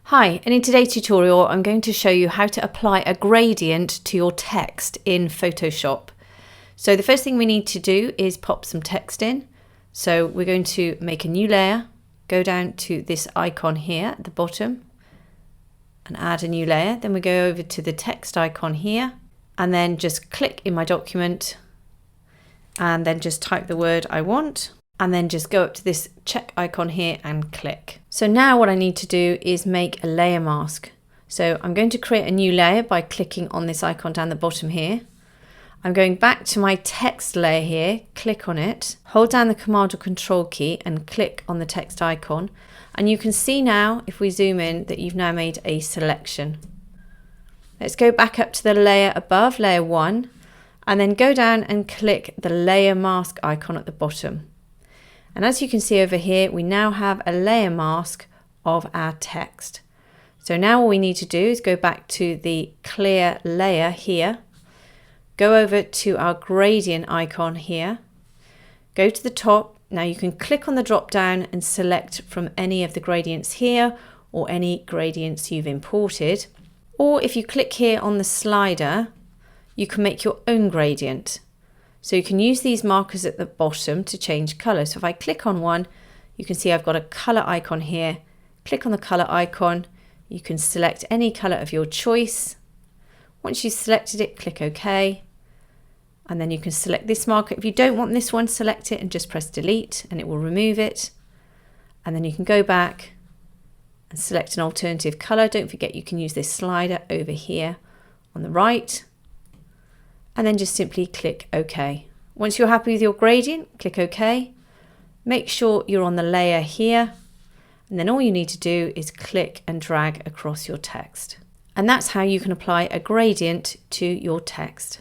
Hi, and in today's tutorial I'm going to show you how to apply a gradient to your text in Photoshop. So the first thing we need to do is pop some text in. So we're going to make a new layer, go down to this icon here at the bottom and add a new layer. Then we go over to the text icon here and then just click in my document and then just type the word I want. And then just go up to this check icon here and click. So now what I need to do is make a layer mask. So I'm going to create a new layer by clicking on this icon down the bottom here. I'm going back to my text layer here, click on it, hold down the Command or Control key and click on the text icon. And you can see now, if we zoom in, that you've now made a selection. Let's go back up to the layer above, layer 1, and then go down and click the layer mask icon at the bottom. And as you can see over here, we now have a layer mask of our text. So now all we need to do is go back to the clear layer here, go over to our gradient icon here, go to the top. Now you can click on the drop down and select from any of the gradients here or any gradients you've imported. Or if you click here on the slider, you can make your own gradient. So you can use these markers at the bottom to change colour. So if I click on one, you can see I've got a colour icon here. Click on the colour icon. You can select any colour of your choice. Once you've selected it, click OK. And then you can select this marker. If you don't want this one, select it and just press delete and it will remove it. And then you can go back and select an alternative colour. Don't forget you can use this slider over here on the right. And then just simply click OK. Once you're happy with your gradient, click OK. Make sure you're on the layer here. And then all you need to do is click and drag across your text. And that's how you can apply a gradient to your text.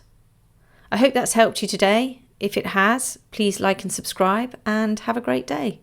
I hope that's helped you today. If it has, please like and subscribe and have a great day.